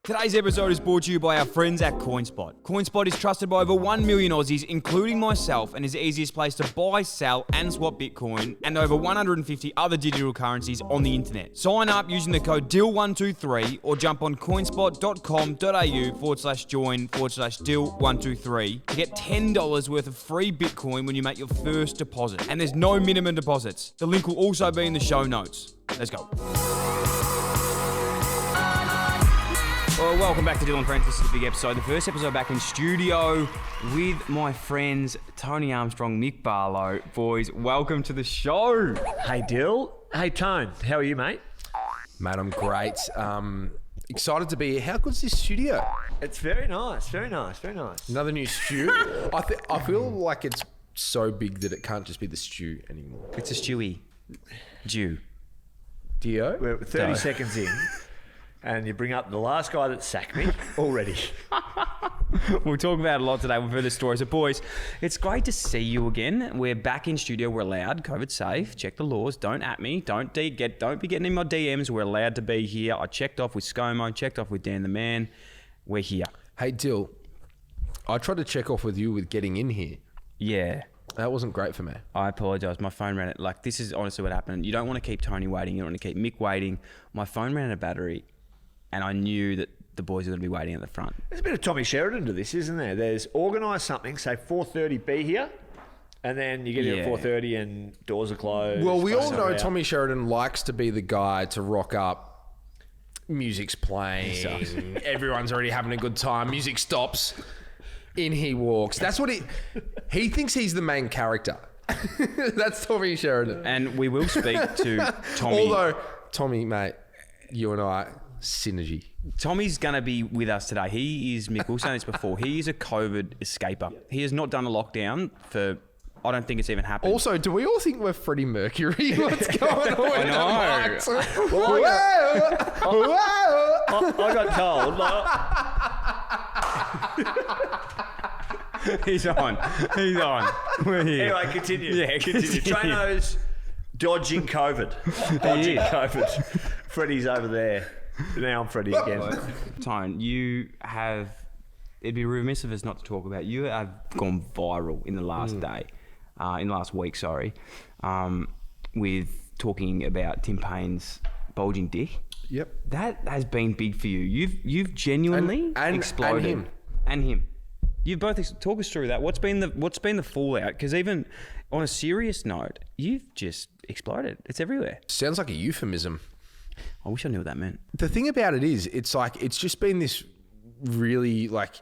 Today's episode is brought to you by our friends at CoinSpot. CoinSpot is trusted by over 1 million Aussies, including myself, and is the easiest place to buy, sell, and swap Bitcoin and over 150 other digital currencies on the internet. Sign up using the code DIL123 or jump on coinspot.com.au/join/DIL123 to get $10 worth of free Bitcoin when you make your first deposit. And there's no minimum deposits. The link will also be in the show notes. Let's go. Well, welcome back to Dylan Friends. This is a big episode. The first episode back in studio with my friends Tony Armstrong, Mick Barlow. Boys, welcome to the show. Hey, Dill. Hey, Tone. How are you, mate? Mate, I'm great. Excited to be here. How good's this studio? It's very nice. Very nice. Very nice. Another new stew. I feel like it's so big that it can't just be the stew anymore. It's a stewy. Jew. Dio? We're 30 seconds in, and you bring up the last guy that sacked me already. We'll talk about it a lot today. We've heard the stories. So, boys, it's great to see you again. We're back in studio. We're allowed. COVID safe. Check the laws. Don't at me. Don't be getting in my DMs. We're allowed to be here. I checked off with ScoMo. Checked off with Dan the Man. We're here. Hey, Dill. I tried to check off with you with getting in here. Yeah. That wasn't great for me. I apologise. My phone ran out. Like, this is honestly what happened. You don't want to keep Tony waiting. You don't want to keep Mick waiting. My phone ran out of battery, and I knew that the boys are going to be waiting at the front. There's a bit of Tommy Sheridan to this, isn't there? There's organise something, say 4:30 be here, and then you get here at 4:30 and doors are closed. Well, we all know out. Tommy Sheridan likes to be the guy to rock up. Music's playing. Everyone's already having a good time. Music stops. In he walks. That's what he thinks he's the main character. That's Tommy Sheridan. And we will speak to Tommy. Although, Tommy, mate, you and I, synergy. Tommy's going to be with us today. He is, Mick, we've said this before, he is a COVID escaper. He has not done a lockdown for, I don't think it's even happened. Also, do we all think we're Freddie Mercury? What's going on? I know. I got told. He's on. We're here. Anyway, continue. Yeah, continue. Traino's dodging COVID. Freddie's over there. Now I'm Freddie again. Tone, it'd be remiss of us not to talk about, you have gone viral in the last week, with talking about Tim Payne's bulging dick. Yep. That has been big for you. You've genuinely exploded. And him. You both talk us through that. What's been the fallout? Because even on a serious note, you've just exploded. It's everywhere. Sounds like a euphemism. I wish I knew what that meant. The thing about it is, it's like, it's just been this really, like,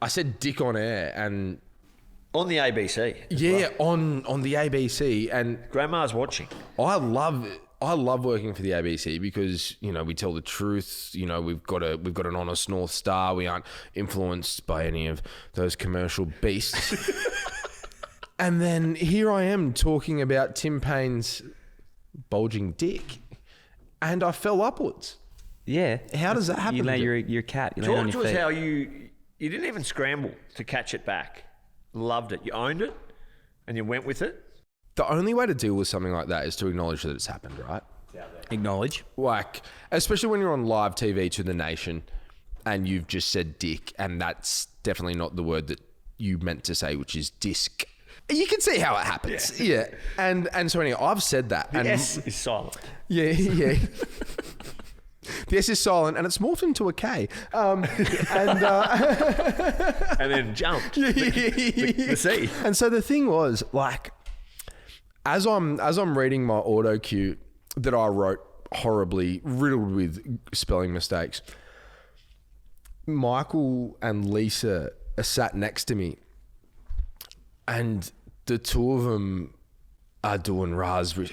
I said dick on air and... On the ABC. Yeah, well. on the ABC. And Grandma's watching. I love working for the ABC because, you know, we tell the truth. You know, we've got an honest North Star. We aren't influenced by any of those commercial beasts. And then here I am talking about Tim Payne's bulging dick, and I fell upwards. Yeah. How does that happen? You lay your cat. You lay on Talk your to us feet. how you didn't even scramble to catch it back. Loved it. You owned it, and you went with it. The only way to deal with something like that is to acknowledge that it's happened, right? Acknowledge. Like, especially when you're on live TV to the nation and you've just said dick, and that's definitely not the word that you meant to say, which is disc. You can see how it happens. Yeah. And so anyway, I've said that. The and S is silent. Yeah. The S is silent and it's morphed into a K. And then jumped. The C. And so the thing was, like, as I'm reading my auto cue that I wrote horribly, riddled with spelling mistakes, Michael and Lisa are sat next to me, and the two of them are doing raspberries.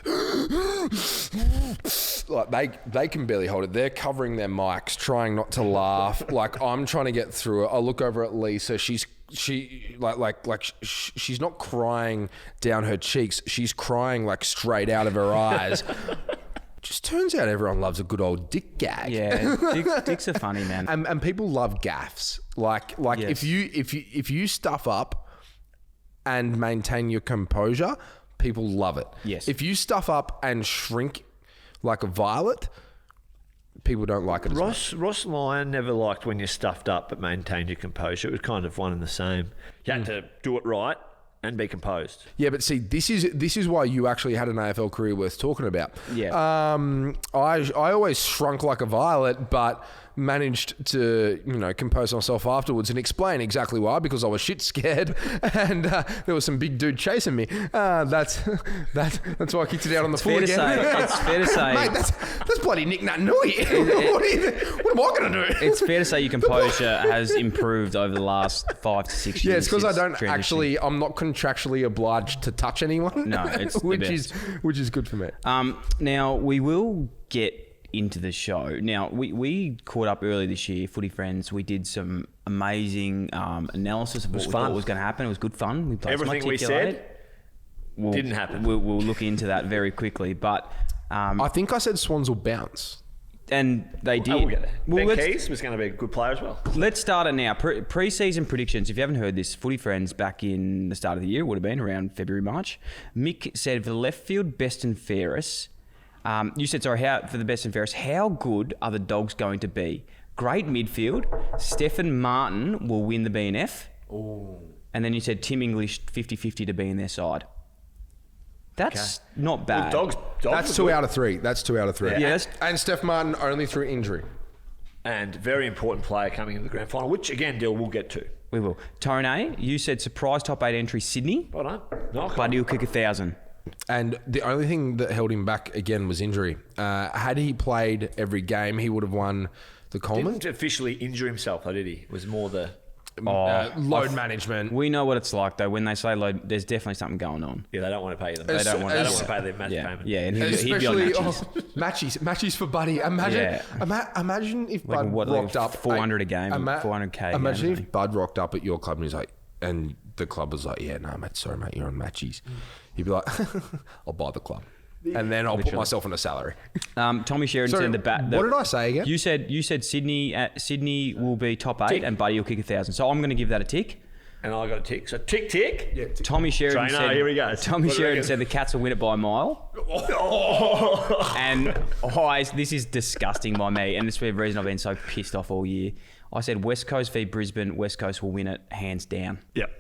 Like they can barely hold it. They're covering their mics, trying not to laugh. Like I'm trying to get through it. I look over at Lisa. She's not crying down her cheeks. She's crying like straight out of her eyes. Just turns out everyone loves a good old dick gag. Yeah, dicks are funny, man. And people love gaffes. Like yes. if you stuff up and maintain your composure, people love it. Yes. If you stuff up and shrink like a violet, people don't like it as much. Ross Lyon never liked when you're stuffed up but maintained your composure. It was kind of one and the same. You had to do it right and be composed. Yeah, but see, this is why you actually had an AFL career worth talking about. Yeah. I always shrunk like a violet, but managed to compose myself afterwards and explain exactly why, because I was shit scared and there was some big dude chasing me. That's why I kicked it out on the floor again. It's fair to say, mate, that's bloody Nick Nut Nui. What am I going to do? It's fair to say your composure has improved over the last 5 to 6 years. Yeah, it's because I don't transitioning. I'm not contractually obliged to touch anyone. No, it's the best. which is good for me. Now we will get into the show. Now we caught up early this year, footy friends. We did some amazing analysis of what we thought was going to happen. It was good fun. We played everything we said didn't happen. We'll look into that very quickly, but I think I said Swans will bounce. And they did. We'll get there. Well, Ben Keys was going to be a good player as well. Let's start it now. Pre-season predictions. If you haven't heard this, footy friends back in the start of the year, would have been around February, March. Mick said for the left field, best and fairest. You said, sorry, for the best and fairest, how good are the Dogs going to be? Great midfield. Stephen Martin will win the BNF. Oh. And then you said Tim English 50-50 to be in their side. That's not bad. Well, dogs That's 2 out of 3. That's 2 out of 3. Yeah. And Steph Martin only through injury. And very important player coming into the grand final, which again, Dill, we'll get to. We will. Tone, you said surprise top 8 entry Sydney. Well done. No, But he'll kick 1,000. And the only thing that held him back again was injury. Had he played every game, he would have won the Coleman. Didn't officially injure himself, though, did he? It was more the... load management. We know what it's like, though. When they say load, there's definitely something going on. Yeah, they don't want to pay them. They don't want to pay their match payment. Yeah, and he'd be on matches. Matches for Buddy. Imagine if Bud rocked up 400 a game, 400k. Imagine if Bud rocked up at your club and he's like, and the club was like, yeah, no, mate, sorry, mate, you're on matches. He'd be like, I'll buy the club. And then I'll put myself on a salary. Tommy Sheridan said what did I say again? You said Sydney will be top 8 and Buddy will kick 1,000. So I'm going to give that a tick. And I got a tick. So tick. Yeah, tick. Tommy Sheridan said. Here we go. Tommy Sheridan said the Cats will win it by a mile. And this is disgusting by me, and this is the reason I've been so pissed off all year. I said West Coast v Brisbane. West Coast will win it hands down. Yep.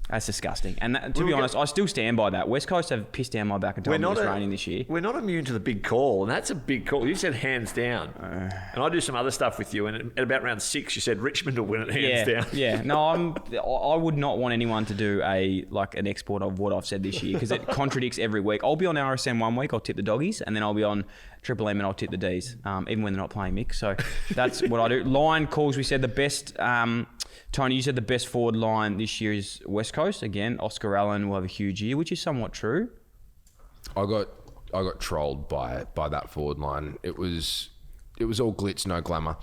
That's disgusting. And to be honest, I still stand by that. West Coast have pissed down my back and told me it's raining this year. We're not immune to the big call, and that's a big call. You said hands down. And I do some other stuff with you, and at about round 6, you said Richmond will win it hands down. Yeah. No, I would not want anyone to do an export of what I've said this year, because it contradicts every week. I'll be on RSN one week, I'll tip the Doggies, and then I'll be on Triple M and I'll tip the Ds, even when they're not playing Mick. So that's what I do. Line calls, we said the best... Tony, you said the best forward line this year is West Coast. Again, Oscar Allen will have a huge year, which is somewhat true. I got trolled by that forward line. It was all glitz, no glamour.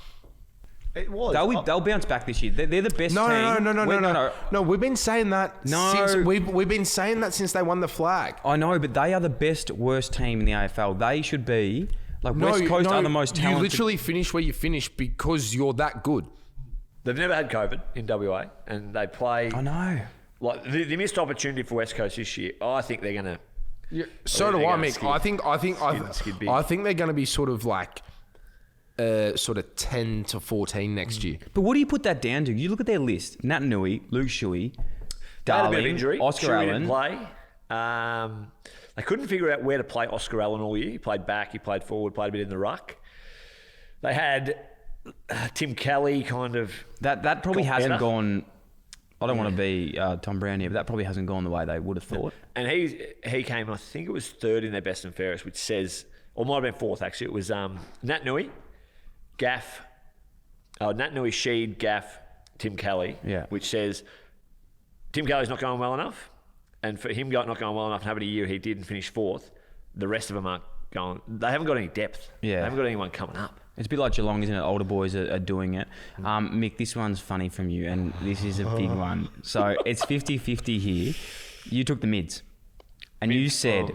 It was. They'll bounce back this year. They're the best team. No, we've been saying that. We've been saying that since they won the flag. I know, but they are the worst team in the AFL. They should be West Coast are the most talented. You literally finish where you finish because you're that good. They've never had COVID in WA, and they play. I know. Like the missed opportunity for West Coast this year. I think they're going to. Yeah, so do I, Mick. I think they're going to be sort of like, sort of 10 to 14 next year. But what do you put that down to? You look at their list: Nat Nui, Luke Shuey, Darling, injury. Oscar Shuey Allen. Didn't play. They couldn't figure out where to play Oscar Allen all year. He played back. He played forward. Played a bit in the ruck. They had. Tim Kelly kind of... That probably hasn't gone... I don't want to be Tom Brown here, but that probably hasn't gone the way they would have thought. And he came, I think it was 3rd in their best and fairest, which says... Or might have been 4th, actually. It was Nat Nui, Gaff... Nat Nui, Sheed, Gaff, Tim Kelly, which says Tim Kelly's not going well enough, and for him not going well enough and having a year he did and finish 4th, the rest of them aren't going... They haven't got any depth. Yeah. They haven't got anyone coming up. It's a bit like Geelong, isn't it? Older boys are doing it. Mick, this one's funny from you, and this is a big one. So it's 50-50 here. You took the mids. And you said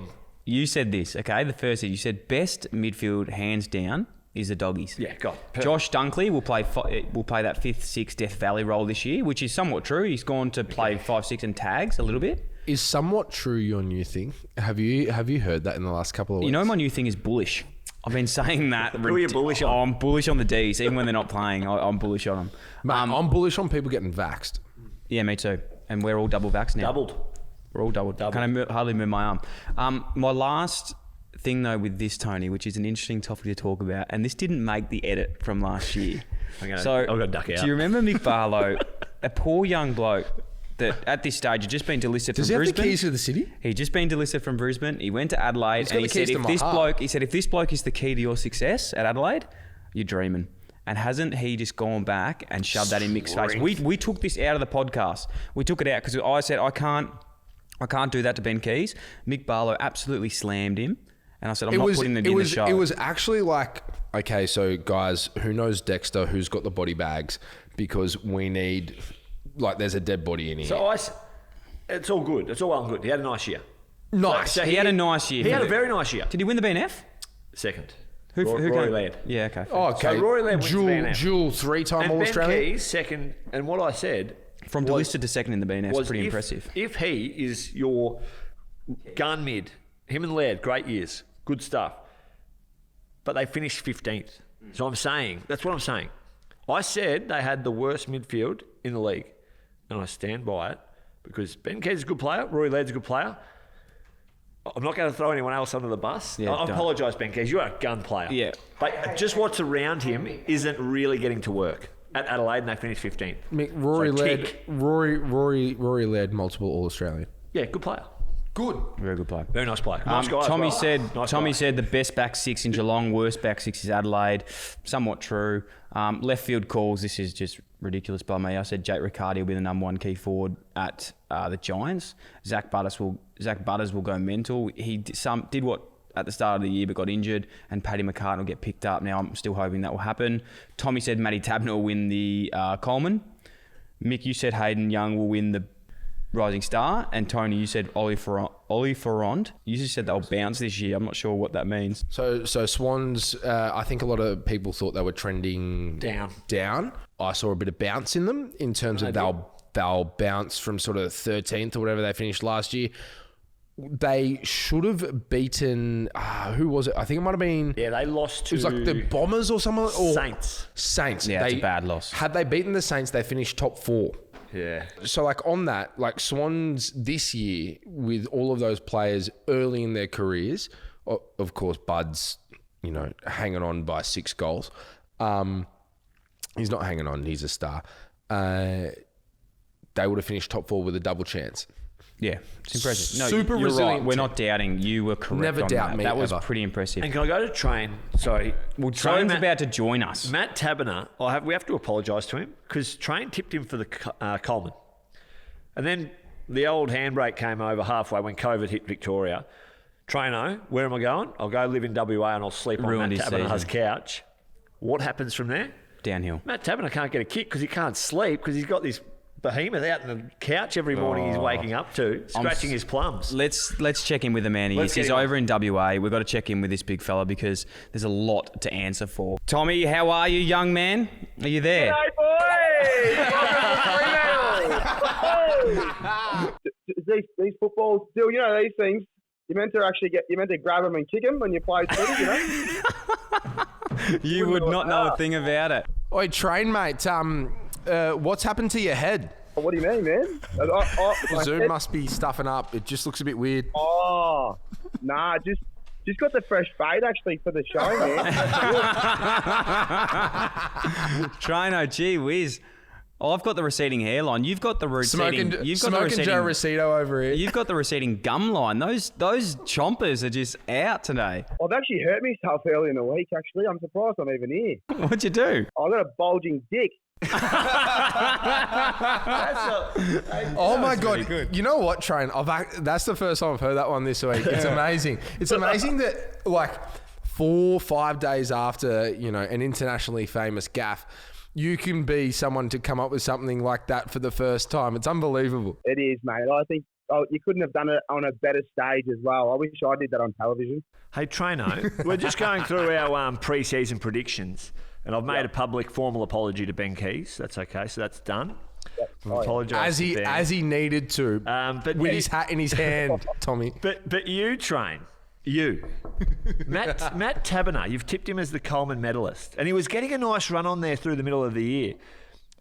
this, okay? The first thing, you said best midfield, hands down, is the Doggies. Yeah, God. Perfect. Josh Dunkley will play that 5th, 6th Death Valley role this year, which is somewhat true. He's gone to play 5, 6 and tags a little bit. Is somewhat true your new thing? Have you heard that in the last couple of weeks? You know my new thing is bullish. I've been saying that. Who are you bullish on? Oh, I'm bullish on the Ds, even when they're not playing. I'm bullish on them. Mate, I'm bullish on people getting vaxxed. Yeah, me too. And we're all double vax now. Doubled. We're all doubled. Can I hardly move my arm? My last thing though with this, Tony, which is an interesting topic to talk about, and this didn't make the edit from last year. I've got to duck out. Do you remember Mick Barlow, a poor young bloke that at this stage had just been delisted Does from he Brisbane? have the keys to the city? He'd just been delisted from Brisbane. He went to Adelaide and he said, if this bloke is the key to your success at Adelaide, you're dreaming. And hasn't he just gone back and shoved that in Mick's face? We took this out of the podcast. We took it out because I said, I can't do that to Ben Keys. Mick Barlow absolutely slammed him. And I said, I'm not putting them in the show. It was actually like, okay, so guys, who knows Dexter, who's got the body bags? Because we need, like, there's a dead body in here. So it's all good. It's all well and good. He had a nice year. Nice. So he had a nice year. He had a very nice year. Did he win the BNF? Second. Who Rory came? Laird. Yeah, okay. Oh, okay. So Rory Laird wins the BNF. Dual three-time And All-Australian. Ben Keys, second. And what I said... From delisted to second in the BNF is pretty impressive. If he is your gun mid, him and Laird, great years, good stuff. But they finished 15th. So that's what I'm saying. I said they had the worst midfield in the league. And I stand by it because Ben Keys is a good player. Rory Laird's a good player. I'm not going to throw anyone else under the bus. Yeah, I apologise, Ben Keys. You're a gun player. Yeah. But just what's around him isn't really getting to work. At Adelaide, and they finished 15th. Rory Laird, multiple All-Australian. Yeah, good player. Good. Very good player. Very nice player. Nice guy as Tommy well. said the best back six in Geelong, worst back six is Adelaide. Somewhat true. Left field calls. This is just ridiculous by me. I said Jake Riccardi will be the number one key forward at the Giants. Zach Butters will go mental. He did what at the start of the year but got injured, and Paddy McCartan will get picked up. Now I'm still hoping that will happen. Tommy said Matty Taberner will win the Coleman. Mick, you said Hayden Young will win the Rising Star, and Tony, you said Ollie Ferrand. You just said they'll bounce this year. I'm not sure what that means. So Swans, I think a lot of people thought they were trending down. I saw a bit of bounce in them in terms of they'll bounce from sort of 13th or whatever they finished last year. They should have beaten, who was it? I think it might have been... Yeah, they lost to... It was like the Bombers or something. Or Saints. Yeah, it's a bad loss. Had they beaten the Saints, they finished top 4. Yeah. So like on that, like Swans this year with all of those players early in their careers, of course, Bud's, hanging on by 6 goals. He's not hanging on, he's a star. They would have finished top 4 with a double chance. Yeah, it's impressive. No, Super you're resilient. right. We're not doubting. You were correct. Never on doubt that. me, That was ever. pretty impressive. And can I go to Train? Sorry. Well, Train's about to join us. Matt Taberner, we have to apologise to him because Train tipped him for the Coleman. And then the old handbrake came over halfway when COVID hit Victoria. Traino, where am I going? I'll go live in WA and I'll sleep on Ruined Matt his Taberner's season. couch. What happens from there? Downhill. Matt Taberner can't get a kick because he can't sleep because he's got this behemoth out on the couch every morning he's waking up to, scratching his plums. Let's check in with the man. He's over in WA. We've got to check in with this big fella because there's a lot to answer for. Tommy, how are you, young man? Are you there? Hey, boys! These footballs, still, these things. You're meant to grab them and kick them when you play footy, You would not know a thing about it. Oi, Train, mate. What's happened to your head? What do you mean, man? My Zoom head- must be stuffing up. It just looks a bit weird. Oh, nah, just got the fresh fade actually for the show, man. Trino, gee whiz. I've got the receding hairline. You've got the receding. Smoking Joe Rosito over here. You've got the receding gum line. Those chompers are just out today. I've actually hurt myself early in the week. Actually, I'm surprised I'm even here. What'd you do? I got a bulging dick. Oh my God. You know what, Train? That's the first time I've heard that one this week. It's amazing. It's amazing that like 4-5 days after, an internationally famous gaff, you can be someone to come up with something like that for the first time. It's unbelievable. It is, mate. I think you couldn't have done it on a better stage as well. I wish I did that on television. Hey, Traino, we're just going through our pre-season predictions, and I've made a public formal apology to Ben Keys. That's okay, so that's done. I apologise to Ben. As he needed to, but with his hat in his hand, Tommy. But you, Train, You. Matt Taberner, you've tipped him as the Coleman medalist. And he was getting a nice run on there through the middle of the year.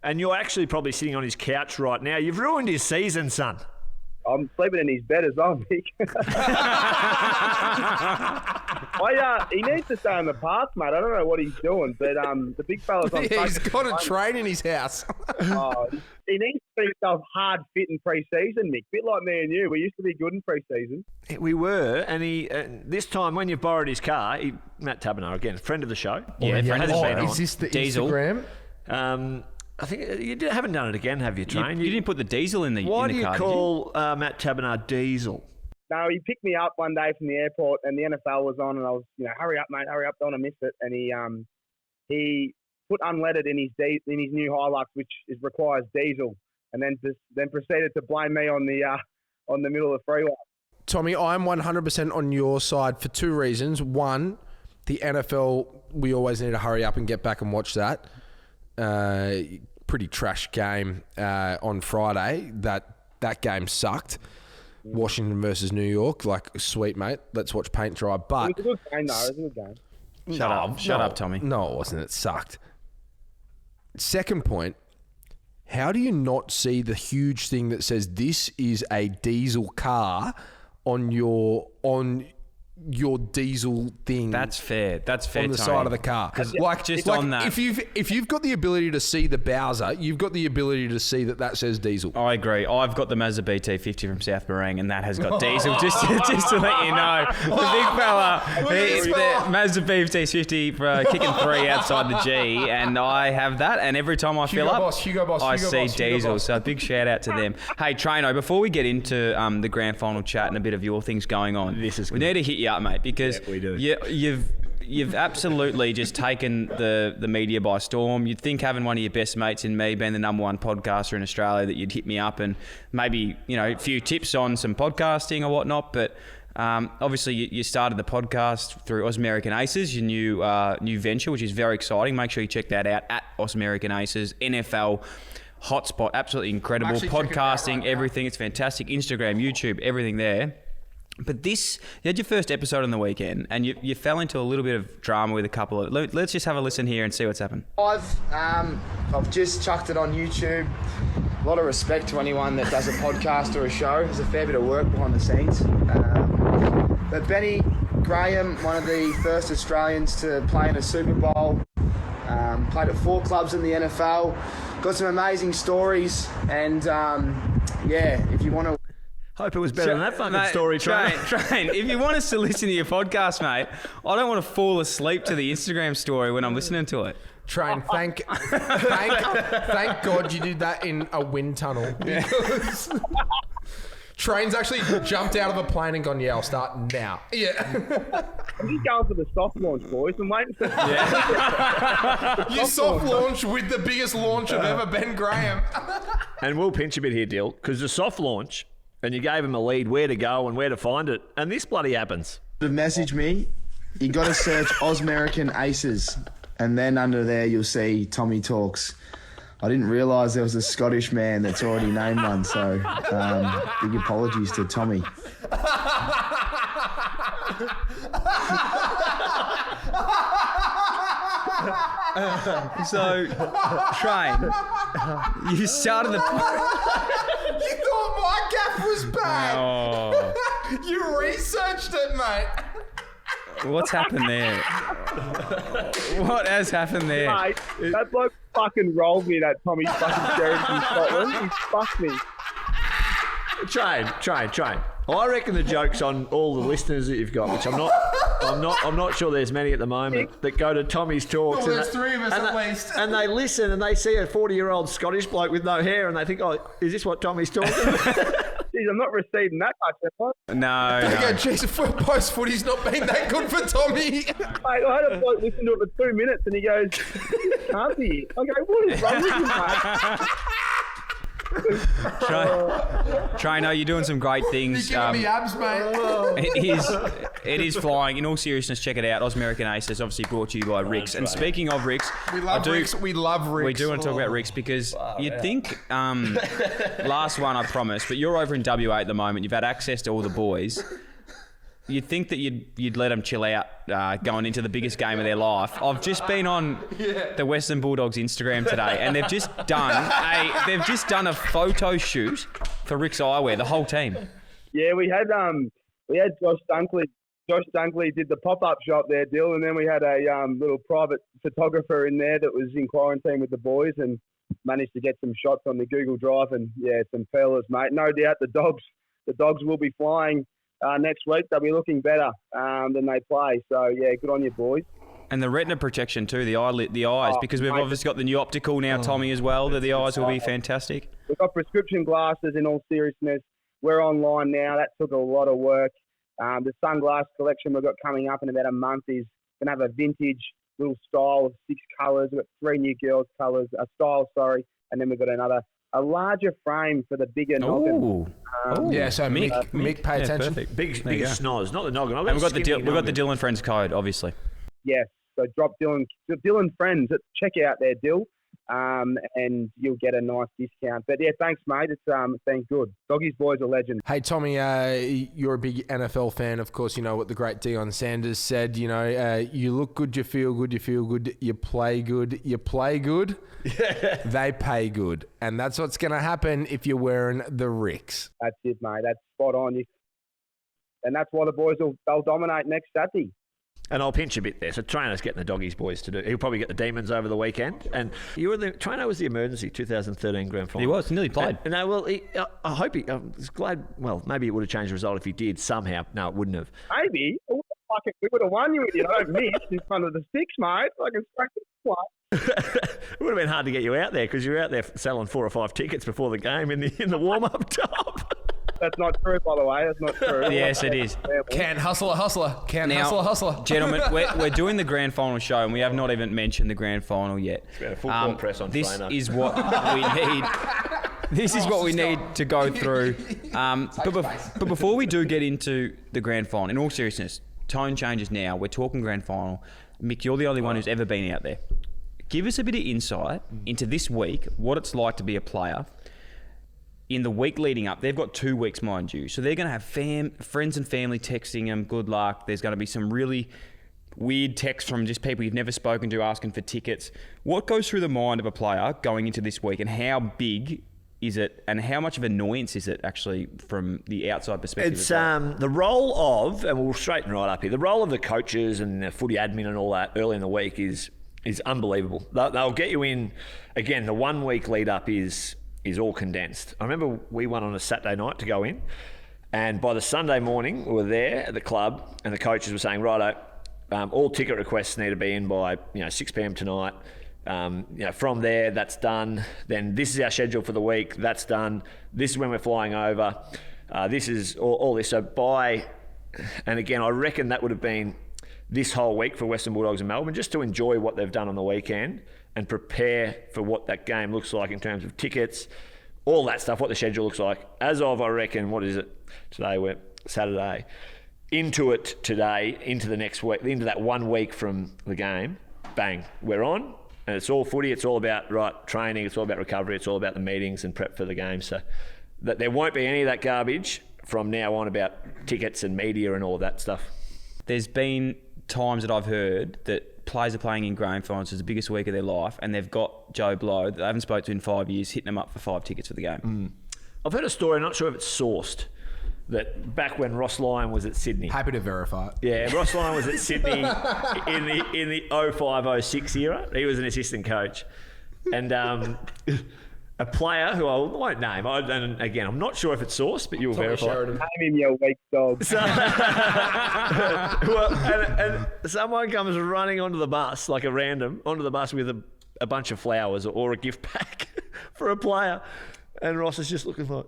And you're actually probably sitting on his couch right now. You've ruined his season, son. I'm sleeping in his bed as well, Mick. He needs to stay in the past, mate. I don't know what he's doing, but the big fella's on. He's got a train in his house. He needs to be himself hard fit in pre-season, Mick. Bit like me and you. We used to be good in pre-season. We were, and he this time when you borrowed his car, Matt Taberner, again, friend of the show. Yeah, friend of the show. Is this the Diesel. Instagram? I think you haven't done it again, have you, Train? You didn't put the diesel in the Why in the do you car, call Matt Taberner Diesel? No, he picked me up one day from the airport, and the NFL was on, and I was, hurry up, mate, hurry up, don't want to miss it. And he put unleaded in his new Hilux, which requires diesel, and then proceeded to blame me on the middle of the freeway. Tommy, I'm 100% on your side for two reasons. One, the NFL, we always need to hurry up and get back and watch that. Pretty trash game on Friday. That game sucked. Washington versus New York, like, sweet, mate. Let's watch paint dry. But It was a good game, though. It was a good game. Shut up, Tommy. No, it wasn't. It sucked. Second point, how do you not see the huge thing that says this is a diesel car on your diesel thing? That's fair. That's fair. On the Tony. side of the car. On that. If you've got the ability to see the Bowser, you've got the ability to see that says diesel. I agree. I've got the Mazda BT50 from South Barang, and that has got diesel. Just to let you know, the big fella, the Mazda BT50 for kicking 3 outside the G, and I have that. And every time I fill up, I see diesel. So big shout out to them. Hey, Traino, before we get into the grand final chat and a bit of your things going on, we need to hit you up, mate, because we do. You've absolutely just taken the media by storm. You'd think having one of your best mates in me, being the number one podcaster in Australia, that you'd hit me up and maybe, a few tips on some podcasting or whatnot. But obviously you started the podcast through Aus American Aces, your new venture, which is very exciting. Make sure you check that out at Aus American Aces, NFL hotspot, absolutely incredible. Podcasting, everything. It's fantastic. Instagram, YouTube, everything there. But you had your first episode on the weekend, and you fell into a little bit of drama with a couple of... Let's just have a listen here and see what's happened. I've just chucked it on YouTube. A lot of respect to anyone that does a podcast or a show. There's a fair bit of work behind the scenes. But Benny Graham, one of the first Australians to play in a Super Bowl, played at 4 clubs in the NFL, got some amazing stories, and if you want to... Hope it was better than that fucking story, Train. If you want us to listen to your podcast, mate, I don't want to fall asleep to the Instagram story when I'm listening to it. Train, thank God you did that in a wind tunnel. Because Train's actually jumped out of a plane and gone, yeah, I'll start now. Yeah. I'm just going for the soft launch, boys. I'm waiting for You soft launch with the biggest launch of ever, Ben Graham. And we'll pinch a bit here, Dill, because the soft launch... And you gave him a lead where to go and where to find it. And this bloody happens. Message me. You got to search Aus American Aces. And then under there, you'll see Tommy Talks. I didn't realise there was a Scottish man that's already named one. So big apologies to Tommy. So, Train, you started the... You thought my gaff was bad. Oh. You researched it, mate. What's happened there? What has happened there? Mate, that bloke fucking rolled me, that Tommy fucking Sheridan from Scotland. He fucked me. Train. I reckon the joke's on all the listeners that you've got, which I'm not sure there's many at the moment that go to Tommy's talks. Well, there's 3 of us at least. And they listen and they see a 40-year-old Scottish bloke with no hair and they think, oh, is this what Tommy's talking about? Jeez, I'm not receiving that much. No. Okay, jeez, post footy's not been that good for Tommy. Mate, I had a bloke listen to it for 2 minutes and he goes, can't be. I go, what is wrong with you, mate? Trainer, you're doing some great things. You're giving me abs, mate. It is flying. In all seriousness, check it out. Aus American Aces, obviously brought to you by Ricks. And speaking of Ricks, we love Ricks. We love Ricks. We do want to talk about Ricks because you'd think, last one I promise, but you're over in WA at the moment. You've had access to all the boys. you'd think that you'd let them chill out going into the biggest game of their life. I've just been on the Western Bulldogs Instagram today, and they've just done a photo shoot for Rick's Eyewear, the whole team. Yeah, we had Josh Dunkley. Josh Dunkley did the pop-up shop there, Dill, and then we had a little private photographer in there that was in quarantine with the boys and managed to get some shots on the Google Drive, and some fellas, mate. No doubt the dogs will be flying next week. They'll be looking better than they play. So good on you, boys. And the retina protection too, the eyes, because we've obviously got the new optical now, Tommy, as well. That the eyes will be fantastic. We've got prescription glasses. In all seriousness, we're online now. That took a lot of work. The sunglass collection we've got coming up in about a month is going to have a vintage little style of 6 colours. We've got 3 new girls' colours, and then we've got a larger frame for the bigger noggin. So Mick, pay attention. Perfect. Bigger schnoz, not the noggin. And we've got the Dylan Friends code, obviously. Yes, so drop Dylan Friends at checkout there, Dill, and you'll get a nice discount. But thanks, mate. It's been good. Doggies boys are legends. Hey, Tommy, you're a big NFL fan. Of course, you know what the great Deion Sanders said. You know, you look good, you feel good, you play good, they pay good. And that's what's going to happen if you're wearing the Ricks. That's it, mate. That's spot on. And that's why the boys they'll dominate next Saturday. And I'll pinch a bit there. So Trainer's getting the Doggies boys to do. He'll probably get the Demons over the weekend. And Trainer was the emergency 2013 Grand Final. He was. He nearly played. I hope I was glad. Well, maybe it would have changed the result if he did somehow. No, it wouldn't have. Maybe. We would have won you if you don't miss in front of the sticks, mate. Like it's straight to the play. It would have been hard to get you out there because you were out there selling 4 or 5 tickets before the game in the warm-up top. That's not true, by the way. That's not true. Yes, it is. Can't hustle a hustler. Gentlemen, we're doing the grand final show, and we have not even mentioned the grand final yet. It's been a full court press on this Trainer. Is what we need. This is what we need to go through. But before we do get into the grand final, in all seriousness, tone changes now. We're talking grand final. Mick, you're the only one who's ever been out there. Give us a bit of insight into this week, what it's like to be a player. In the week leading up, they've got 2 weeks, mind you. So they're going to have friends and family texting them, good luck. There's going to be some really weird texts from just people you've never spoken to asking for tickets. What goes through the mind of a player going into this week, and how big is it, and how much of annoyance is it actually from the outside perspective? It's the role of, and we'll straighten right up here, the role of the coaches and the footy admin and all that early in the week is unbelievable. They'll get you in, again, the 1 week lead up is all condensed. I remember we went on a Saturday night to go in, and by the Sunday morning we were there at the club, and the coaches were saying, righto, all ticket requests need to be in by 6 p.m. tonight. From there, that's done. Then this is our schedule for the week. That's done. This is when we're flying over. This is all this. So and again, I reckon that would have been this whole week for Western Bulldogs and Melbourne, just to enjoy what they've done on the weekend and prepare for what that game looks like in terms of tickets, all that stuff, what the schedule looks like. As of, I reckon, what is it? Today, we're Saturday. Into it today, into the next week, into that 1 week from the game, bang, we're on. And it's all footy. It's all about training. It's all about recovery. It's all about the meetings and prep for the game. So that there won't be any of that garbage from now on about tickets and media and all that stuff. There's been times that I've heard that players are playing in grand finals. It's the biggest week of their life, and they've got Joe Blow that they haven't spoken to in 5 years hitting them up for 5 tickets for the game. I've heard a story, I'm not sure if it's sourced, that back when Ross Lyon was at Sydney. Happy to verify it. Yeah, Ross Lyon was at Sydney in the 05-06 era. He was an assistant coach. And a player who I won't name, and again, I'm not sure if it's sourced, but you'll verify. Sheridan. Name him, you weak dog. And someone comes running onto the bus, like a random, onto the bus with a bunch of flowers or a gift pack for a player. And Ross is just looking like,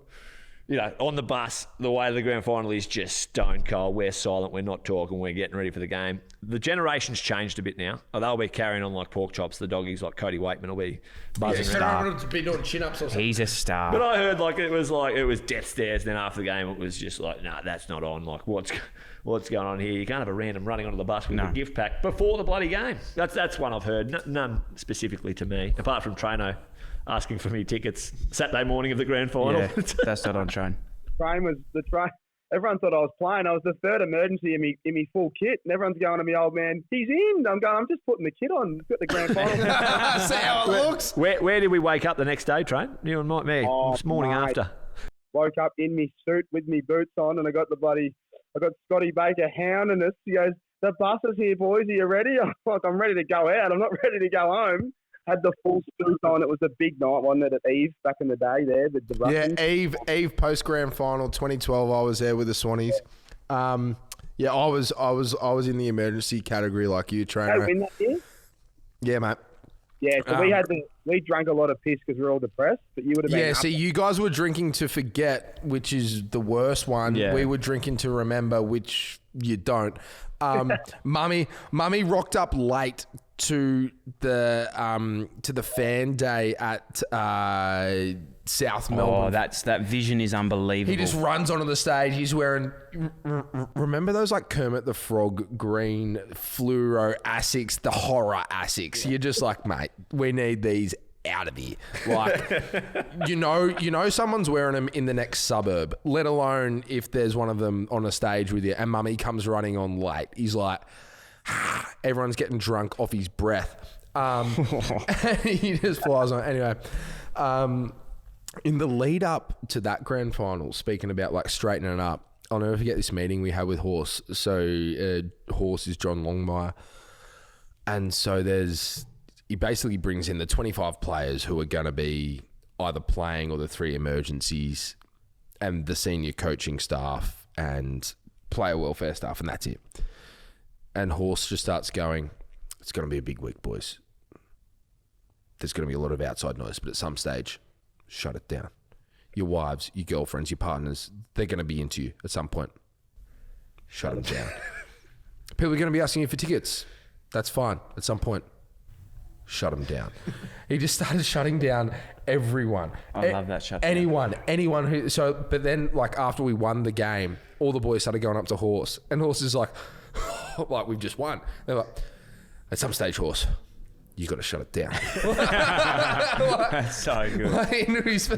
on the bus, the way the grand final is just stone cold. We're silent. We're not talking. We're getting ready for the game. The generation's changed a bit now. They'll be carrying on like pork chops. The doggies, like Cody Waitman, will be buzzing around. To be doing chin-ups or something. He's a star. But I heard it was death stares. Then after the game, it was just like, nah, that's not on. Like, what's going on here? You can't have a random running onto the bus with a gift pack before the bloody game. That's one I've heard. None specifically to me, apart from Traino asking for me tickets Saturday morning of the grand final. Yeah, that's not on train. The everyone thought I was playing. I was the third emergency in me full kit, and everyone's going to me, old man, he's in. I'm going, I'm just putting the kit on. Got the grand final. See how it looks. Where did we wake up the next day, Train? You and Mike, me. This morning mate. after. Woke up in me suit with me boots on, and I got Scotty Baker hounding us. He goes, the bus is here, boys. Are you ready? I'm like, I'm ready to go out. I'm not ready to go home. Had the full suit on. It was a big night, wasn't it, at Eve back in the day there with the Russians? Yeah, Eve post Grand Final 2012. I was there with the Swannies. Yeah, I was in the emergency category like you, Trainer. Did they win that year? Yeah, mate. Yeah, so we drank a lot of piss because we were all depressed, but you would have been. Yeah, see, you guys were drinking to forget, which is the worst one. Yeah. We were drinking to remember, which you don't. Mummy rocked up late to the fan day at South Melbourne. Oh, that vision is unbelievable. He just runs onto the stage. He's wearing, remember those like Kermit the Frog green fluoro Asics, the horror Asics. You're just like, mate, we need these out of here. Like, you know, someone's wearing them in the next suburb, let alone if there's one of them on a stage with you and Mummy comes running on late. He's like, everyone's getting drunk off his breath. And he just flies on. Anyway, in the lead up to that grand final, speaking about like straightening up, I'll never forget this meeting we had with Horse. So Horse is John Longmire. And so he basically brings in the 25 players who are going to be either playing or the 3 emergencies and the senior coaching staff and player welfare staff, and that's it. And Horse just starts going, it's going to be a big week, boys. There's going to be a lot of outside noise, but at some stage, shut it down. Your wives, your girlfriends, your partners, they're going to be into you at some point. Shut them down. People are going to be asking you for tickets. That's fine. At some point, shut them down. He just started shutting down everyone. I love that shut down. Anyone who... So, but then, like, after we won the game, all the boys started going up to Horse. And Horse is like, like, we've just won. They're like, at some stage, Horse, you got to shut it down. That's so good. Like, he's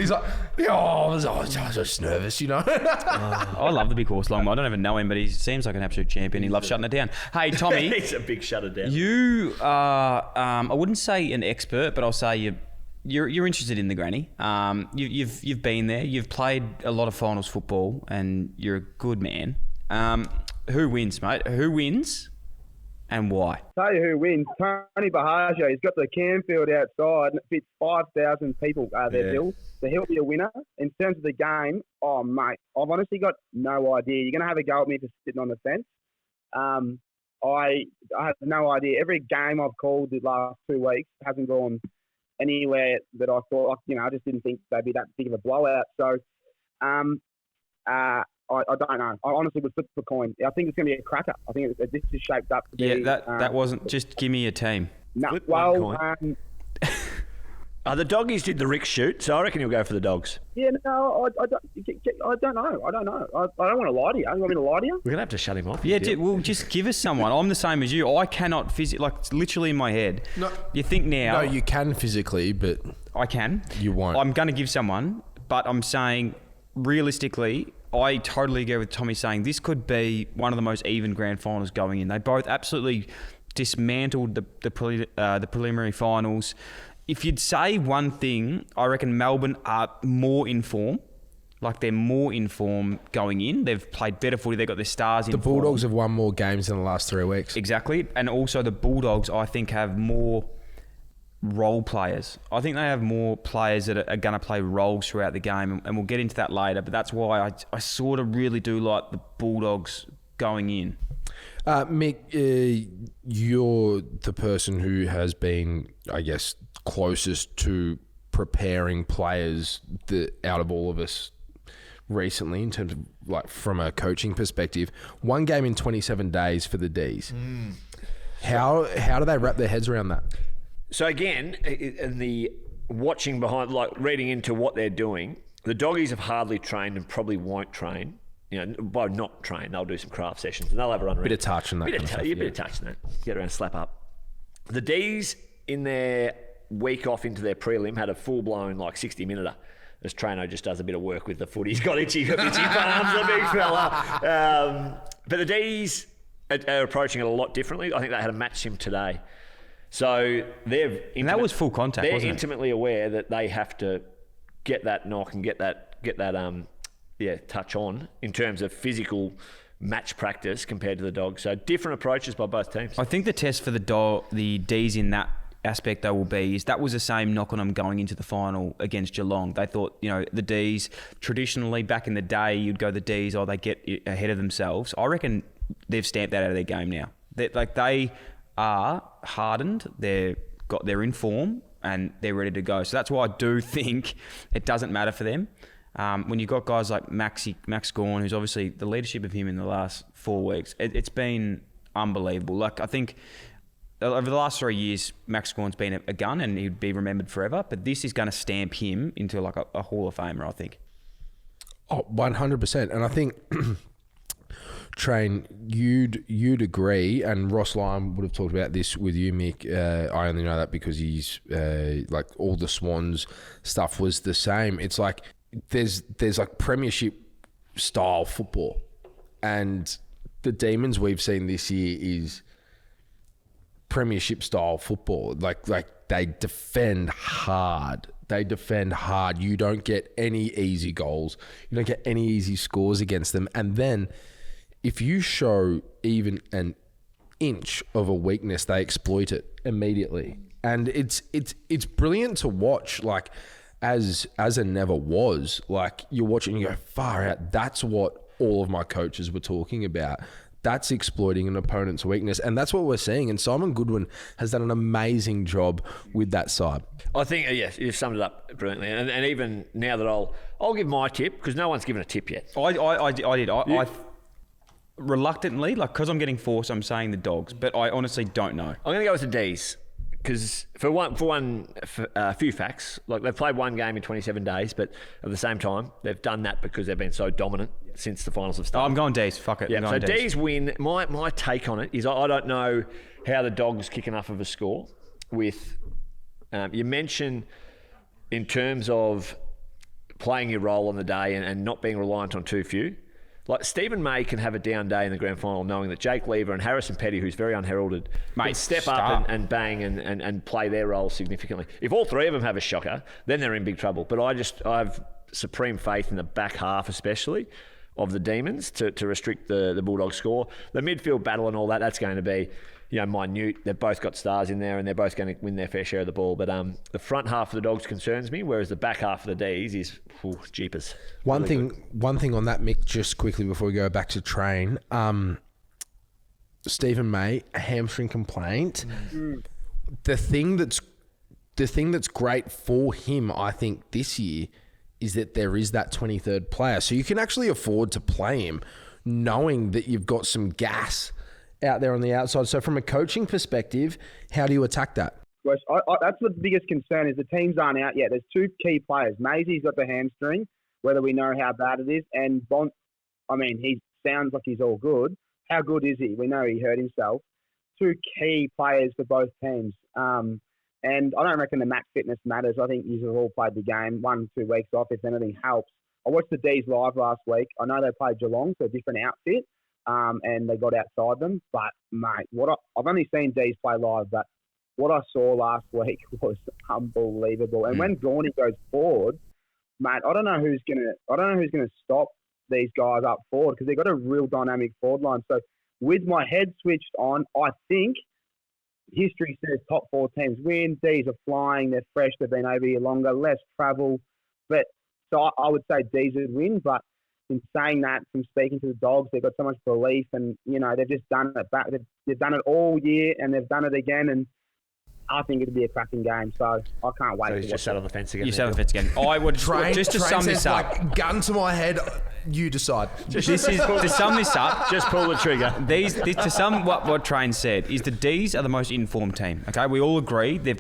like, I was just nervous, you know. I love the big Horse Longmire. I don't even know him, but he seems like an absolute champion. He loves shutting it down. Hey, Tommy. He's a big shutter down. You are, I wouldn't say an expert, but I'll say you're interested in the granny. You've been there. You've played a lot of finals football, and you're a good man. Who wins, mate? Who wins, and why? Tell you who wins. Tony Bahagia. He's got the Camfield outside, and it fits 5,000 people there, Bill. So he'll be a winner. In terms of the game, oh, mate, I've honestly got no idea. You're going to have a go at me for sitting on the fence. I have no idea. Every game I've called the last 2 weeks hasn't gone anywhere that I thought, I just didn't think they'd be that big of a blowout. So, I don't know. I honestly would flip the coin. I think it's going to be a cracker. I think this is shaped up to be... Yeah, that wasn't... Just give me a team. No, Flip well... one the doggies did the Rick shoot, so I reckon he'll go for the dogs. Yeah, no, I don't know. I don't want to lie to you. You want me to lie to you? We're going to have to shut him off. Yeah, well, just give us someone. I'm the same as you. I cannot physically... Like, it's literally in my head. No, you think now... No, you can physically, but... I can. You won't. I'm going to give someone, but I'm saying, realistically... I totally agree with Tommy saying this could be one of the most even grand finals going in. They both absolutely dismantled the preliminary finals. If you'd say one thing, I reckon Melbourne are more in form. Like, they're more in form going in. They've played better footy. They've got their stars in The Bulldogs form. have won more games in the last 3 weeks. Exactly. And also the Bulldogs, I think, have more role players. I think they have more players that are going to play roles throughout the game, and we'll get into that later, but that's why I sort of really do like the Bulldogs going in. Mick, you're the person who has been, I guess, closest to preparing players out of all of us recently in terms of, like, from a coaching perspective. 1 game in 27 days for the Ds. How do they wrap their heads around that? So again, in the watching behind, like reading into what they're doing, the doggies have hardly trained and probably won't train. By not train, they'll do some craft sessions and they'll have a run around. Bit of touch and that bit kind of stuff. bit of touch and that. Get around, slap up. The Ds in their week off into their prelim had a full blown like 60-minute as Trano just does a bit of work with the foot. He's got itchy palms, the big fella. But the D's are approaching it a lot differently. I think they had a match sim today. So and that was full contact, they're wasn't it? intimately aware that they have to get that knock and get that touch on in terms of physical match practice compared to the Dogs. So different approaches by both teams. I think the test for the D's in that aspect though will be is that was the same knock on them going into the final against Geelong. They thought, the D's traditionally back in the day, you'd go the D's, they get ahead of themselves. I reckon they've stamped that out of their game now. They are hardened. They're in form and they're ready to go. So that's why I do think it doesn't matter for them. When you've got guys like Max Gawn, who's obviously the leadership of him in the last 4 weeks, it's been unbelievable. Like, I think over the last 3 years, Max Gawn's been a gun and he'd be remembered forever. But this is going to stamp him into like a Hall of Famer, I think. Oh, 100%. And I think, Train, you'd agree, and Ross Lyon would have talked about this with you, Mick. I only know that because he's like all the Swans stuff was the same. It's like there's like premiership style football, and the Demons we've seen this year is premiership style football. Like they defend hard. You don't get any easy goals. You don't get any easy scores against them. And then if you show even an inch of a weakness, they exploit it immediately. And it's brilliant to watch, like, as a never was. Like, you're watching and you go, far out, that's what all of my coaches were talking about. That's exploiting an opponent's weakness. And that's what we're seeing. And Simon Goodwin has done an amazing job with that side. I think, yes, you've summed it up brilliantly. And even now that I'll give my tip, because no one's given a tip yet. I did. I reluctantly, like, because I'm getting forced, I'm saying the Dogs. But I honestly don't know. I'm going to go with the D's. Because for a few facts, like they've played one game in 27 days, but at the same time, they've done that because they've been so dominant since the finals have started. I'm going D's. Fuck it. Yeah, so D's win. My take on it is I don't know how the Dogs kick enough of a score with, you mentioned in terms of playing your role on the day and not being reliant on too few. Like, Stephen May can have a down day in the grand final knowing that Jake Lever and Harrison Petty, who's very unheralded, can step up and bang and play their role significantly. If all three of them have a shocker, then they're in big trouble. But I have supreme faith in the back half, especially, of the Demons to restrict the Bulldogs score. The midfield battle and all that, that's going to be, minute. They've both got stars in there and they're both going to win their fair share of the ball. But the front half of the Dogs concerns me, whereas the back half of the D's is, jeepers. One thing on that, Mick, just quickly before we go back to Train. Stephen May, a hamstring complaint. The thing that's great for him, I think, this year is that there is that 23rd player. So you can actually afford to play him knowing that you've got some gas out there on the outside. So from a coaching perspective, how do you attack that? That's the biggest concern is the teams aren't out yet. There's two key players. Maisie's got the hamstring, whether we know how bad it is, and he sounds like he's all good. How good is he? We know he hurt himself. Two key players for both teams. And I don't reckon the match fitness matters. I think you've all played the game 1-2 weeks off if anything helps. I watched the D's live last week. I know they played Geelong, so a different outfit, and they got outside them. But, mate, I've only seen D's play live, but what I saw last week was unbelievable. And when Gorney goes forward, mate, I don't know who's gonna stop these guys up forward because they've got a real dynamic forward line. So with my head switched on, I think history says top four teams win. D's are flying, they're fresh, they've been over here longer, less travel. But so I would say D's would win. But in saying that, from speaking to the Dogs, they've got so much belief, and they've just done it back. They've done it all year, and they've done it again, and I think it'd be a cracking game, so I can't wait. So he's just sat on the fence again. You sat on the fence again. I would just to sum this up. Like, gun to my head, you decide. To sum this up. Just pull the trigger. To sum what Train said is the D's are the most informed team. Okay, we all agree the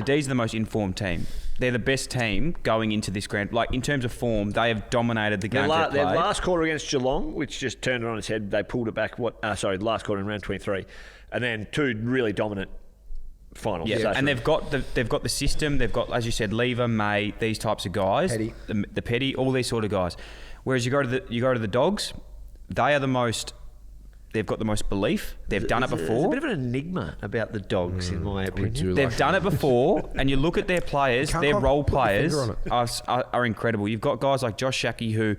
D's are the most informed team. They're the best team going into this grand. Like, in terms of form, they have dominated the game. Their last quarter against Geelong, which just turned it on its head, they pulled it back. Last quarter in round 23. And then two really dominant finals. Yeah, That's and right. they've got the system. They've got, as you said, Lever, May, these types of guys, Petty. the Petty, all these sort of guys. Whereas you go to the Dogs, they are the most. They've got the most belief. They've done it There's a before. bit of an enigma about the Dogs, in my opinion. They've done it before, and you look at their players, Can't their quite role put your finger players on are incredible. You've got guys like Josh Shackey who,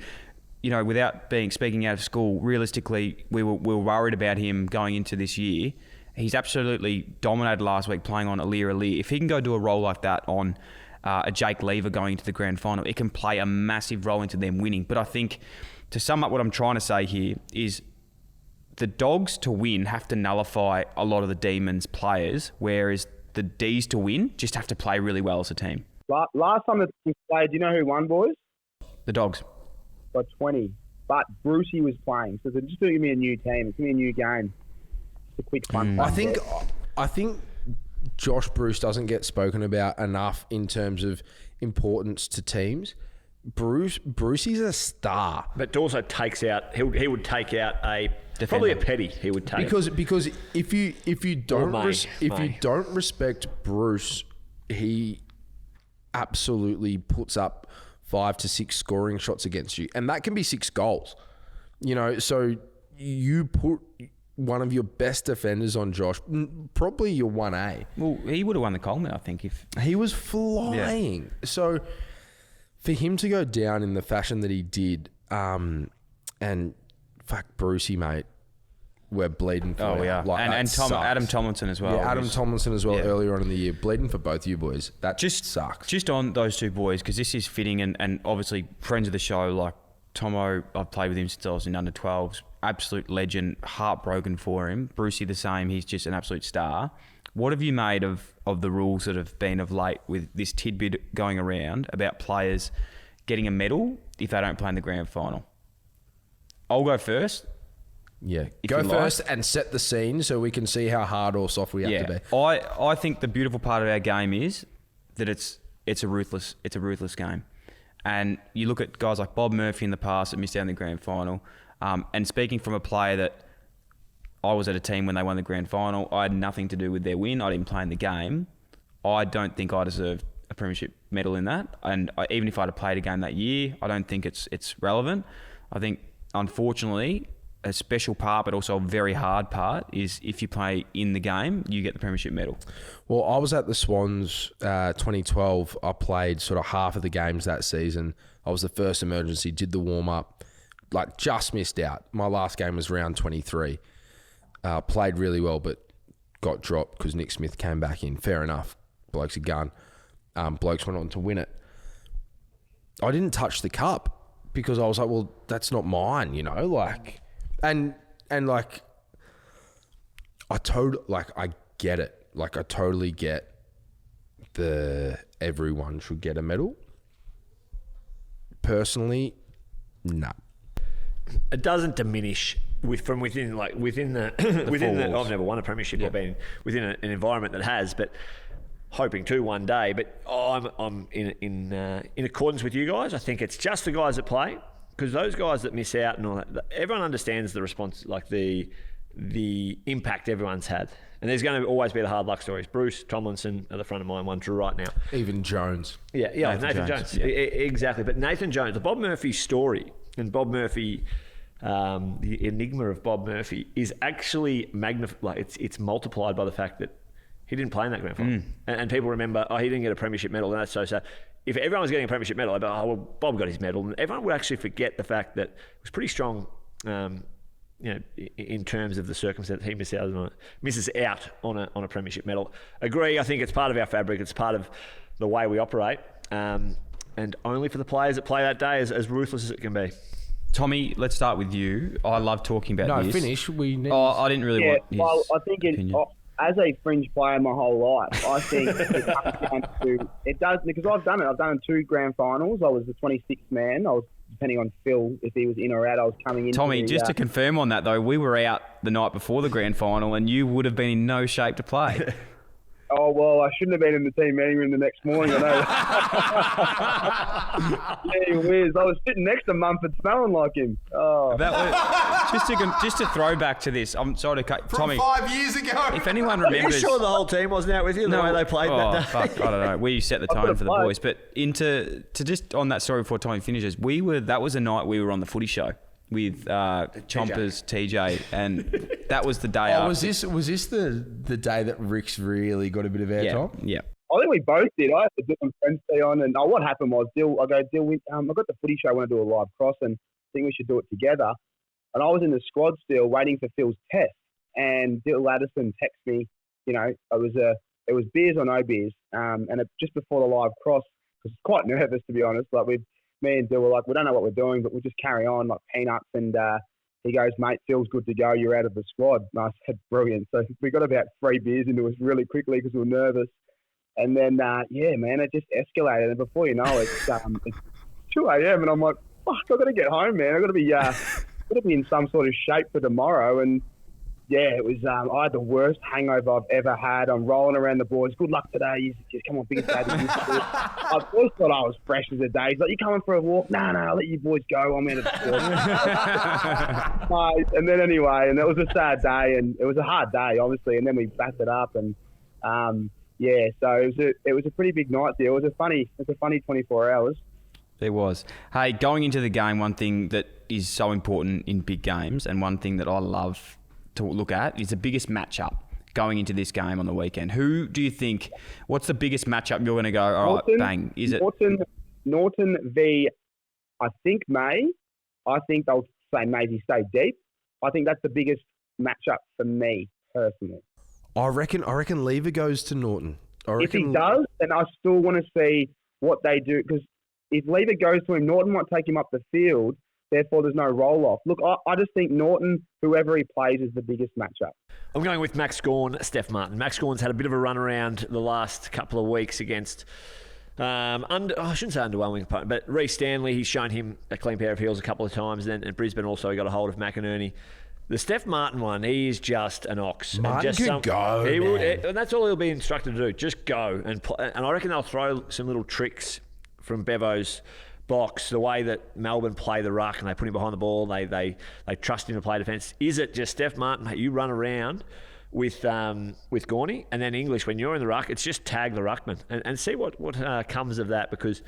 you know, without speaking out of school, realistically, we were worried about him going into this year. He's absolutely dominated last week playing on Alir. If he can go do a role like that on a Jake Lever going into the grand final, it can play a massive role into them winning. But I think, to sum up what I'm trying to say here, is the Dogs to win have to nullify a lot of the Demons players, whereas the D's to win just have to play really well as a team. Last time that we played, do you know who won, boys? The Dogs. By 20. But Brucey was playing, so it's just going to give me a new team. It's going to be a new game. Just a quick fun fact. I think Josh Bruce doesn't get spoken about enough in terms of importance to teams. Brucey's a star. But also takes out. He would take out probably a Petty. He would take because if you don't May. you don't respect Bruce, he absolutely puts up 5 to 6 scoring shots against you, and that can be 6 goals. You know, so you put one of your best defenders on Josh, probably your 1A. Well, he would have won the Coleman, I think, if He was flying. Yeah. So for him to go down in the fashion that he did, and fuck Brucey, mate, we're bleeding for we are. Like, and Adam Tomlinson as well. Yeah, Adam Tomlinson as well earlier on in the year. Bleeding for both you boys. That just sucks. Just on those two boys, because this is fitting, and obviously friends of the show, like Tomo, I've played with him since I was in under 12s. Absolute legend, heartbroken for him. Brucey the same, he's just an absolute star. What have you made of the rules that have been of late with this tidbit going around about players getting a medal if they don't play in the grand final? I'll go first. Yeah, if go you first like. and set the scene so we can see how hard or soft we have to be. I think the beautiful part of our game is that it's a ruthless game. And you look at guys like Bob Murphy in the past that missed out in the grand final. And speaking from a player that I was at a team when they won the grand final, I had nothing to do with their win. I didn't play in the game. I don't think I deserved a premiership medal in that. And even if I'd have played a game that year, I don't think it's relevant. I think, unfortunately, a special part, but also a very hard part, is if you play in the game, you get the premiership medal. Well, I was at the Swans 2012. I played sort of half of the games that season. I was the first emergency, did the warm-up, like just missed out. My last game was round 23. Played really well, but got dropped because Nick Smith came back in. Fair enough. Bloke's a gun. Blokes went on to win it. I didn't touch the cup because I was like, well, that's not mine, you know, like... And like, I get it. Like, I totally get everyone should get a medal. Personally, no. It doesn't diminish from within the I've never won a premiership. I've been within an environment that has, but hoping to one day. But I'm in accordance with you guys. I think it's just the guys that play. Because those guys that miss out and all that, everyone understands the response, like the impact everyone's had. And there's going to always be the hard luck stories. Bruce, Tomlinson are the front of my mind right now. Even Jones. Yeah, Nathan Jones. Yeah. Exactly. But Nathan Jones, the Bob Murphy story, and Bob Murphy, the enigma of Bob Murphy is actually it's multiplied by the fact that he didn't play in that grand final. And people remember, he didn't get a premiership medal, and that's so sad. If everyone was getting a premiership medal, I'd be like, Bob got his medal. And everyone would actually forget the fact that it was pretty strong, in terms of the circumstance he misses out on a premiership medal. Agree, I think it's part of our fabric. It's part of the way we operate. And only for the players that play that day, as ruthless as it can be. Tommy, let's start with you. I love talking about this. No, finish. I didn't really want his I think as a fringe player my whole life, I think it comes down to... It does, because I've done it. I've done 2 grand finals. I was the 26th man. I was, depending on Phil, if he was in or out, I was coming in. Tommy, just to confirm on that, though, we were out the night before the grand final and you would have been in no shape to play. Oh, well, I shouldn't have been in the team meeting room the next morning, I know. Yeah, whiz. I was sitting next to Mumford smelling like him. Oh. just to throw back to this. I'm sorry to cut From Tommy. 5 years ago. If anyone Are you remembers, sure the whole team wasn't out with you? The way they played that day? Fuck, I don't know. We set the tone for the boys, but to just on that story before Tommy finishes, that was a night we were on the footy show with Chompers, TJ, and that was the day. Was this the day that Rick's really got a bit of airtime? Yeah. I think we both did. I had to do some friends stay on, and what happened was, Dill, I got the footy show. I want to do a live cross, and I think we should do it together. And I was in the squad still, waiting for Phil's test, and Dill Addison texted me. You know, it was beers or no beers, and just before the live cross, because I was quite nervous to be honest. Like me and Dill were like, we don't know what we're doing, but we'll just carry on like peanuts. And he goes, mate, Phil's good to go. You're out of the squad. And I said, brilliant. So we got about 3 beers into us really quickly because we were nervous. And then, it just escalated. And before you know it, it's 2 a.m. And I'm like, fuck, I've got to get home, man. I've got to be in some sort of shape for tomorrow. And yeah, it was. I had the worst hangover I've ever had. I'm rolling around the boys. Good luck today. You just come on, biggest day. I first thought I was fresh as a day. He's like, you coming for a walk? No, I'll let you boys go. I'm out of the sport. And then anyway, and it was a sad day, and it was a hard day, obviously. And then we backed it up, and so it was a pretty big night there. It was a funny 24 hours. There was. Hey, going into the game, one thing that is so important in big games, and one thing that I love to look at is the biggest matchup going into this game on the weekend. Who do you think? What's the biggest matchup you're going to go? All right, bang. Is it Norton v? I think May. I think they'll say maybe stay deep. I think that's the biggest matchup for me personally. I reckon Lever goes to Norton. If he does, then I still want to see what they do, because if Lever goes to him, Norton might take him up the field. Therefore, there's no roll-off. Look, I just think Norton, whoever he plays, is the biggest matchup. I'm going with Max Gawn, Steph Martin. Max Gawn's had a bit of a run around the last couple of weeks against, I shouldn't say underwhelming opponent, but Reece Stanley. He's shown him a clean pair of heels a couple of times. Then at Brisbane also got a hold of McInerney. The Steph Martin one, he is just an ox. Martin can go, man. And that's all he'll be instructed to do. Just go and play. And I reckon they'll throw some little tricks from Bevo's box, the way that Melbourne play the ruck and they put him behind the ball, they trust him to play defence. Is it just Steph Martin, mate, you run around with Gawny, and then English, when you're in the ruck, it's just tag the ruckman and see what comes of that, because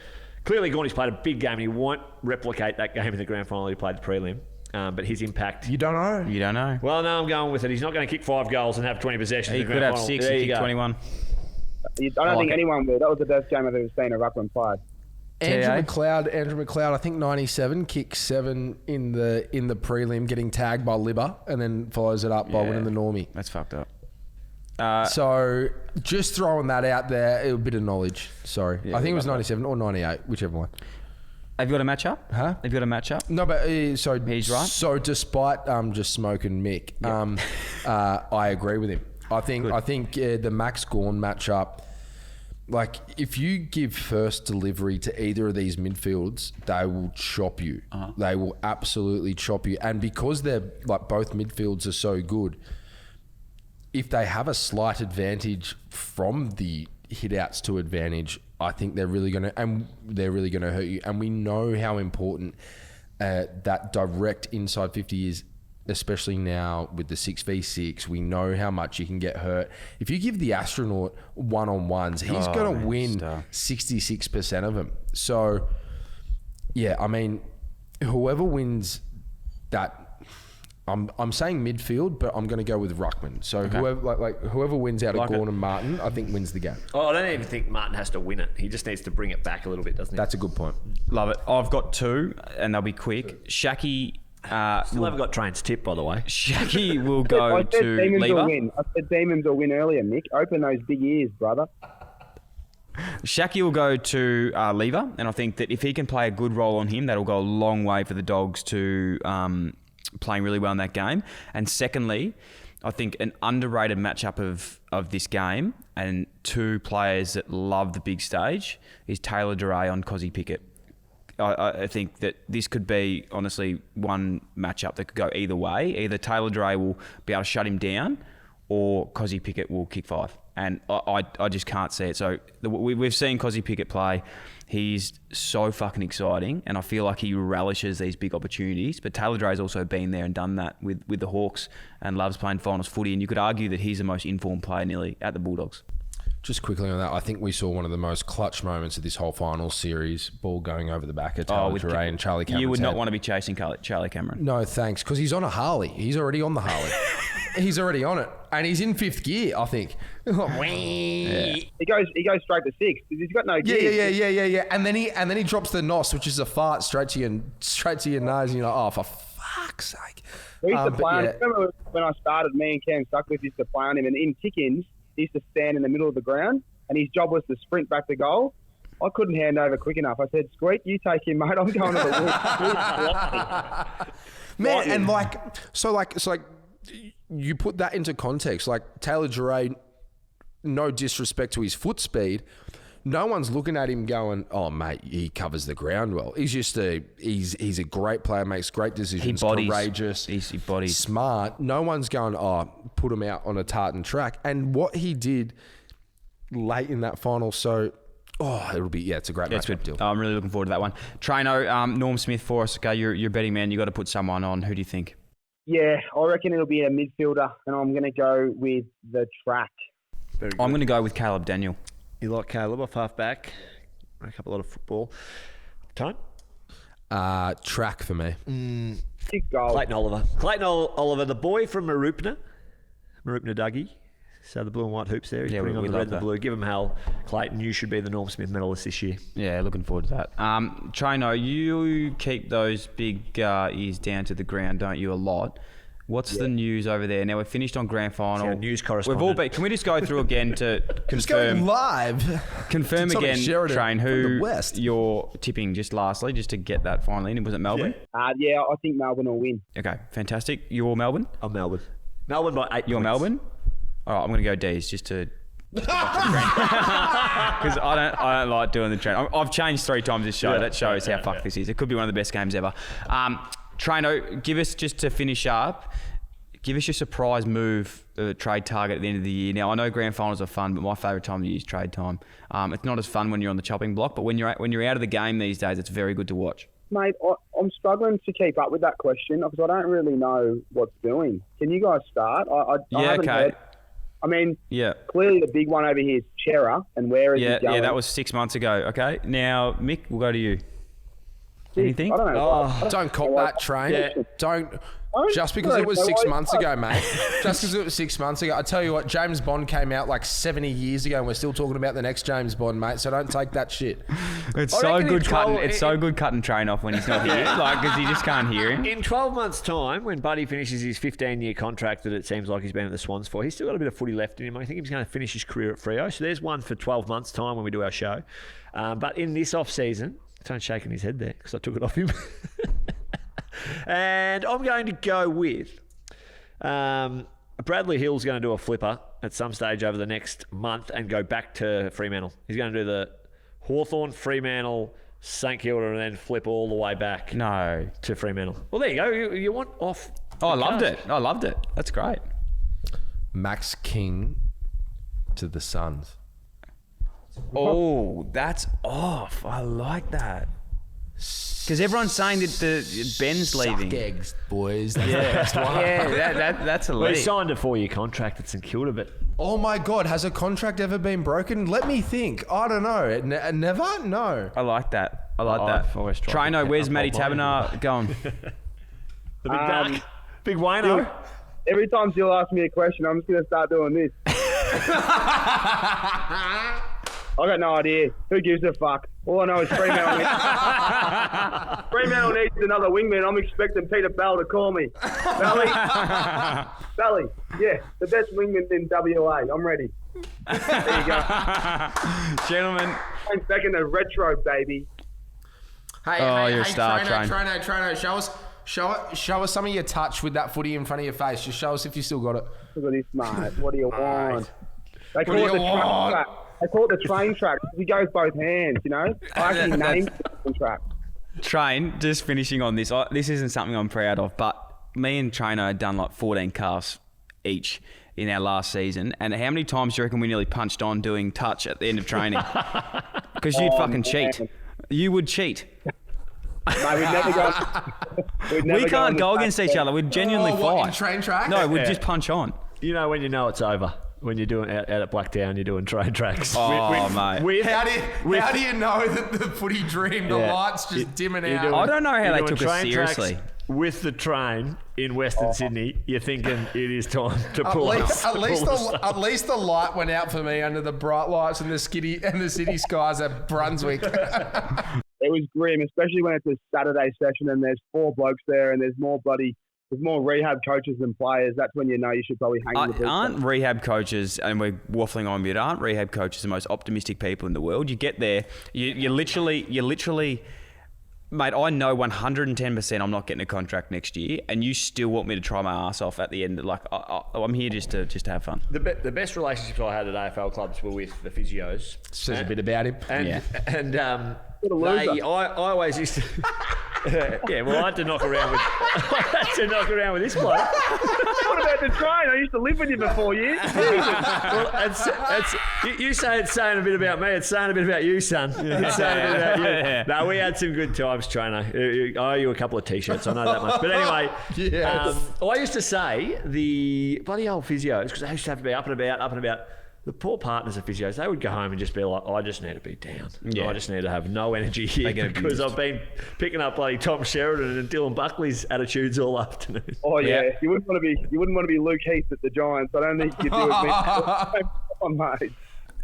clearly Gawny's played a big game and he won't replicate that game in the grand final he played the prelim. But his impact... You don't know. Well, no, I'm going with it. He's not going to kick 5 goals and have 20 possessions. He could have 6 and kick 21. I don't think anyone will. That was the best game I've ever seen a ruckman played. Andrew McLeod, I think 97, kicks 7 in the prelim, getting tagged by Libba, and then follows it up by winning the Normie. That's fucked up. So just throwing that out there, a bit of knowledge. Sorry, I think it was 97 or 98, whichever one. Have you got a matchup? Huh? Have you got a matchup? No, but so he's right. So despite just smoking Mick, I agree with him. I think the Max Gawn matchup. Like, if you give first delivery to either of these midfields, they will chop you. Uh-huh. They will absolutely chop you. And because they're like both midfields are so good, if they have a slight advantage from the hit outs to advantage, I think they're really gonna hurt you. And we know how important that direct inside 50 is. Especially now with the 6v6, we know how much you can get hurt. If you give the astronaut one-on-ones, he's going to win 66% of them. So, yeah, I mean, whoever wins that, I'm saying midfield, but I'm going to go with ruckman. So whoever wins out of Gawn and Martin, I think wins the game. Oh, I don't even think Martin has to win it. He just needs to bring it back a little bit, doesn't he? That's a good point. Love it. I've got 2, and they'll be quick. Shaki. Still haven't got Train's tip, by the way. Shaki will go to Lever. I said Demons will win earlier, Nick. Open those big ears, brother. Shaki will go to Lever, and I think that if he can play a good role on him, that'll go a long way for the Dogs to playing really well in that game. And secondly, I think an underrated matchup of this game, and 2 players that love the big stage, is Taylor Duray on Cozzy Pickett. I think that this could be, honestly, one matchup that could go either way. Either Taylor Duray will be able to shut him down, or Cozzy Pickett will kick 5. and I just can't see it. So we've seen Cozzy Pickett play. He's so fucking exciting, and I feel like he relishes these big opportunities. But Taylor Dray's also been there and done that with the Hawks and loves playing finals footy, and you could argue that he's the most informed player nearly at the Bulldogs. Just quickly on that, I think we saw one of the most clutch moments of this whole final series, ball going over the back of Taylor Dray and Charlie Cameron. You would not want to be chasing Charlie Cameron. No, thanks, because he's on a Harley. He's already on the Harley. He's already on it. And he's in 5th gear, I think. Yeah. He goes straight to 6th. He's got no gear. Yeah. And then he drops the nos, which is a fart straight to your nose, and you're like, oh, for fuck's sake. We used to play on him. Remember when I started, me and Cam Sutcliffe used to play on him, and in kick-ins, he used to stand in the middle of the ground, and his job was to sprint back to goal. I couldn't hand over quick enough. I said, Squeak, you take him, mate. I'm going to the woods. Man, and so you put that into context. Like Taylor Dray, no disrespect to his foot speed, no one's looking at him going, "Oh, mate, he covers the ground well." He's just he's a great player, makes great decisions, courageous, he bodies, smart. No one's going, "Oh, put him out on a tartan track." And what he did late in that final, so. Oh, it'll be it's a great matchup deal. I'm really looking forward to that one. Traino, Norm Smith for us. Okay, you're betting man. You got to put someone on. Who do you think? Yeah, I reckon it'll be a midfielder, and I'm going to go with the track. I'm going to go with Caleb Daniel. You like Caleb off half back? Make up a lot of football. Time? Track for me. Clayton Oliver, the boy from Marupna Dougie. So the blue and white hoops there. He's putting on the red and the blue. Give him hell. Clayton, you should be the Norm Smith medalist this year. Yeah, looking forward to that. Trino, you keep those big ears down to the ground, don't you, a lot? What's the news over there? Now, we're finished on grand final. News correspondent. We've all been. Can we just go through again to confirm? Just going live. Confirm again, Sheridan Train, who West. You're tipping just lastly, just to get that finally in. Was it Melbourne? Yeah, I think Melbourne will win. Okay, fantastic. You're Melbourne? I'm Melbourne. Melbourne by 8 You're points. Melbourne? All right, I'm going to go D's just to because I don't like doing the trend. I've changed 3 times this show. Yeah, that shows how fucked this is. It could be one of the best games ever. Traino, give us, just to finish up, give us your surprise move, trade target at the end of the year. Now, I know grand finals are fun, but my favourite time of the year is trade time. It's not as fun when you're on the chopping block, but when you're out of the game these days, it's very good to watch. Mate, I'm struggling to keep up with that question because I don't really know what's doing. Can you guys start? I haven't heard. I mean, clearly the big one over here is Chera, and where is he going? Yeah, that was 6 months ago. Okay, now, Mick, we'll go to you. Anything? I don't know. Don't cop that, Train. Yeah. Don't. Just because it was 6 months ago, mate. Just because it was 6 months ago. I tell you what, James Bond came out like 70 years ago and we're still talking about the next James Bond, mate. So don't take that shit. It's so good cutting Train off when he's not here, like, because you just can't hear him. In 12 months' time, when Buddy finishes his 15-year contract that it seems like he's been at the Swans for, he's still got a bit of footy left in him. I think he's going to finish his career at Freo. So there's one for 12 months' time when we do our show. But in this off-season, Tone's shaking his head there because I took it off him. And I'm going to go with Bradley Hill's going to do a flipper at some stage over the next month and go back to Fremantle. He's going to do the Hawthorn, Fremantle, St Kilda, and then flip all the way back to Fremantle. Well, there you go. You want off. Oh, I loved it. That's great. Max King to the Suns. Oh, that's off. I like that. Because everyone's saying that Ben's leaving. Suck eggs, boys. That's the best one. That's elite. Well, he signed a 4-year contract at St Kilda, but... Oh my God, has a contract ever been broken? Let me think. I don't know. Never? No. I like that. Trino, where's Matty Taberner going? The big duck. Big Wayno. Every time she'll ask me a question, I'm just going to start doing this. I got no idea. Who gives a fuck? All I know is Fremantle needs another wingman. I'm expecting Peter Bell to call me. Bally, yeah, the best wingman in WA. I'm ready. There you go. Gentlemen. I'm back in the retro, baby. Hey, you're a star, Trino. Show us some of your touch with that footy in front of your face. Just show us if you still got it. Look at this, mate. What do you want? They call it the train track. They call it the train track. He goes both hands, you know? I actually named it the train track. Train, just finishing on this. This isn't something I'm proud of, but me and Trainer had done like 14 casts each. in our last season, and how many times do you reckon we nearly punched on doing touch at the end of training? Because you'd fucking cheat. You would cheat. Mate, we'd never go. We can't go against each other. We'd genuinely what, in fight. train track? No, we'd just punch on. You know when you know it's over. When you're doing out at Blackdown, you're doing train tracks. Oh, mate. How do you know that the footy dream, the lights just dimming out? I don't know how they doing took us train seriously. tracks with the train in Western Sydney, you're thinking it is time to pull up. At least the light went out for me under the bright lights and the city skies at Brunswick. It was grim, especially when it's a Saturday session and there's 4 blokes there and there's more rehab coaches than players. That's when you know you should probably hang the boots. Aren't rehab coaches, and we're waffling on, but aren't rehab coaches the most optimistic people in the world? You get there, you literally, mate, I know 110% I'm not getting a contract next year, and you still want me to try my ass off at the end. Like, I'm here just to have fun. The best relationships I had at AFL clubs were with the physios. Says a bit about him. And I always used to... yeah, well, I had to knock around with this bloke. What about the train? I used to live with you for 4 years. Well, you say it's saying a bit about me. It's saying a bit about you, son. It's saying a bit about you. No, we had some good times, trainer. I owe you a couple of T-shirts. I know that much. But anyway, I used to say the bloody old physios, because I used to have to be up and about. The poor partners of physios, they would go home and just be like, I just need to be down. Yeah. I just need to have no energy here because I've been picking up bloody Tom Sheridan and Dylan Buckley's attitudes all afternoon. Oh yeah. You wouldn't want to be Luke Heath at the Giants. I don't think you do it, mate.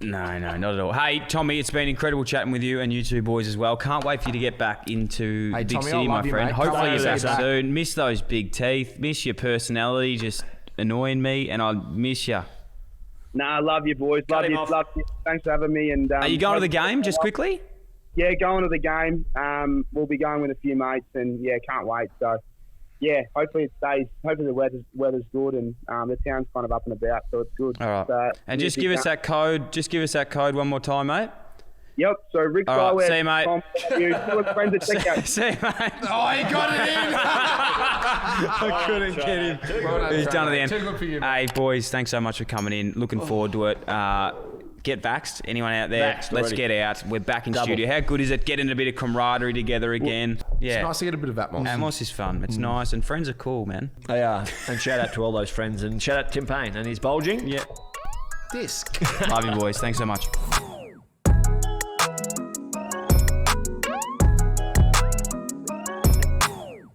No, not at all. Hey, Tommy, it's been incredible chatting with you and you two boys as well. Can't wait for you to get back into Big Tommy, City, my friend. mate. Hopefully you're back Can't wait. soon. Miss those big teeth. Miss your personality, just annoying me, and I miss you. Nah, love you, boys. Love you. Thanks for having me. And Are you going to the game, just quickly? Yeah, going to the game. We'll be going with a few mates, and yeah, can't wait. So, yeah, hopefully it stays. Hopefully the weather's good, and the town's kind of up and about, so it's good. All right. So, and just give us that code. Just give us that code one more time, mate. Yep. So Rick All right, see you, mate. friends at checkout. See you, mate. Oh, he got it in! I couldn't get him. He's done at the end. Too good for you, Hey, boys, thanks so much for coming in. Looking forward to it. Get vaxxed. Anyone out there? Vaxxed Let's already. get out. We're back in studio. How good is it getting a bit of camaraderie together again? It's nice to get a bit of Atmos. Atmos is fun. It's nice, and friends are cool, man. They are. And shout out to all those friends, and shout out to Tim Payne and his bulging. Yeah. Disc. Love you, boys. Thanks so much.